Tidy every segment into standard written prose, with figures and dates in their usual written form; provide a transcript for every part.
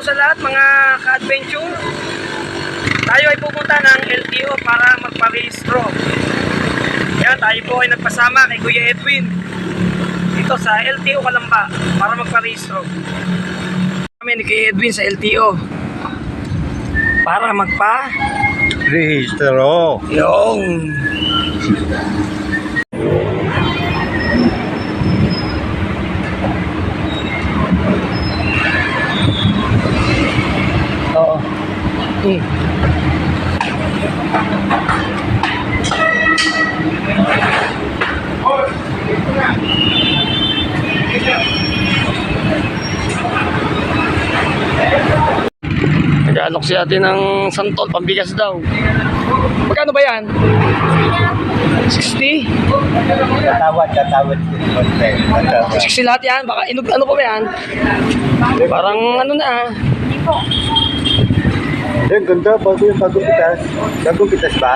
sa lahat mga ka-adventure. Tayo ay pupunta ng LTO para magparehistro. Yan, tayo po ay nagpasama kay Kuya Edwin dito sa LTO Calamba para magparehistro. Kami ni Kuya Edwin sa LTO para Rehistro. yung oo. Nag-alok si ate ng santol, pambigas daw. Magkano ba yan? 60? Katawad. 60 lahat yan? Baka ano pa ba yan? Parang ano na ah. Yung ganda, bago yung bagong pitas. Bagong pitas ba?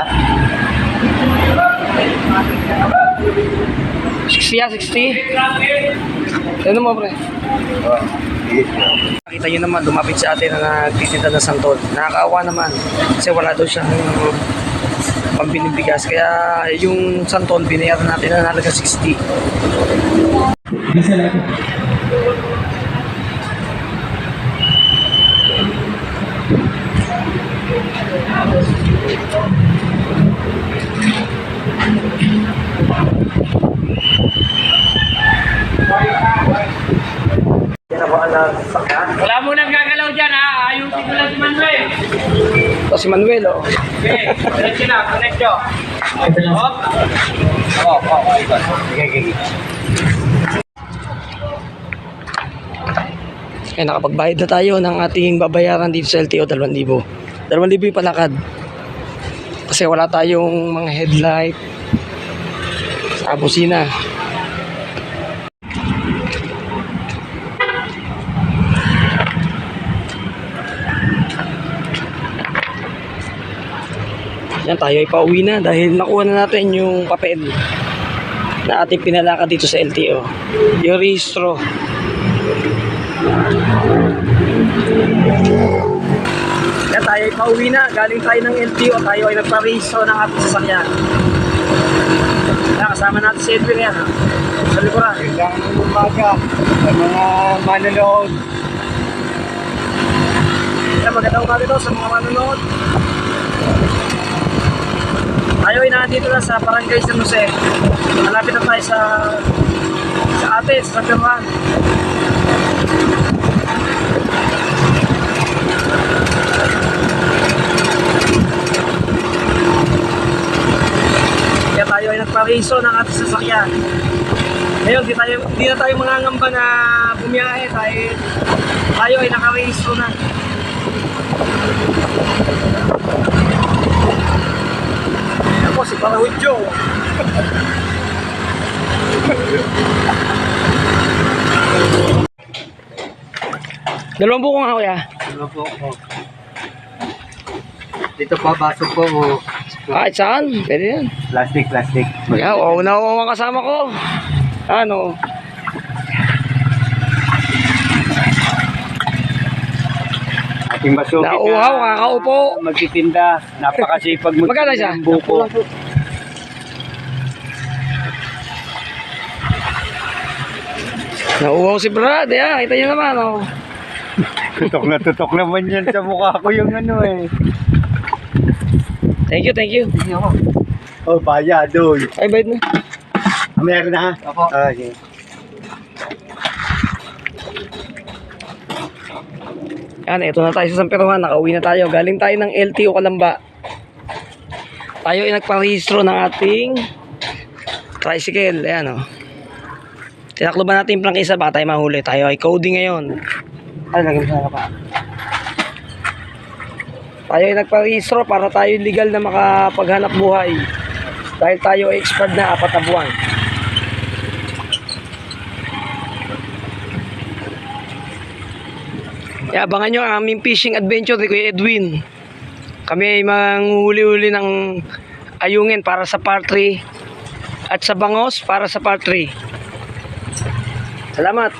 60 yan, 60. Ano mo pre? Oh, Nakita nyo naman, dumapit sa atin na nagtitinda ng santol. Nakakaawa naman kasi wala daw siyang pambinibigas. Kaya yung santol, binayaran natin na halaga 60. Bisa natin. Wala mo nang gagalaw dyan ha. Ayusin ko lang si Manuel. Ito si Manuel oh. Okay, connect nyo na. Connect nyo. Okay. Eh, nakapagbayad na tayo ng ating babayaran dito sa LTO, 2,000. 2,000 yung palakad. Kasi wala tayong mga headlight sa busina. Yan, tayo ay pauwi na dahil nakuha na natin yung papel na ating pinalakad dito sa LTO. Yung rehistro. Yan, tayo ay pauwi na. Galing tayo ng LTO. Tayo ay nagparehistro ng ating sasakyan. Yan, kasama natin si Edwin yan. Ha? Sa likuran. Kailangan umaga sa mga manonood. Yan, magandang umaga daw sa mga manonood. Tayo ay nandito na sa Barangay San Jose. Malapit na tayo sa atin, sa Pirman. Kaya tayo ay nagpariso ng ating sasakyan. Ngayon, di na tayo mangangamba na bumiyahe dahil tayo ay nakarehistro na. Ako si Parahudyo. Dalawang buko nga kuya. Ano po? Dito pa, baso po. Kahit saan, pwede yan. Plastic. Yeah, una ko ang kasama ko. Ano? Ating basugit Nauuhaw, kakaupo. magtitinda. Napakasipag Magkano siya? ng buko. Nauuhaw si Brad. Yeah, kita nyo naman. Oh. Tutok naman yan sa mukha ko yung ano eh. Thank you. Oh, bayad doon. Ay, bayad na. Meron na ha? Opo. Okay. Yan, ito na tayo sa San Pedro. Nakauwi na tayo. Galing tayo ng LTO Calamba. Tayo ay nagparehistro ng ating tricycle. Ayan o. Tinakloban natin yung prangkisa. Baka tayo mahuli. Tayo ay coding ngayon. Ay, lagyan mo sa pa. Tayo ay nagparehistro para tayo legal na makapaghanap buhay. Dahil tayo ay expired na 4 na buwan. Kaya abangan nyo ang aming fishing adventure ni Kuya Edwin. Kami ay manghuli-huli ng ayungin para sa part 3 at sa bangos para sa part 3. Salamat!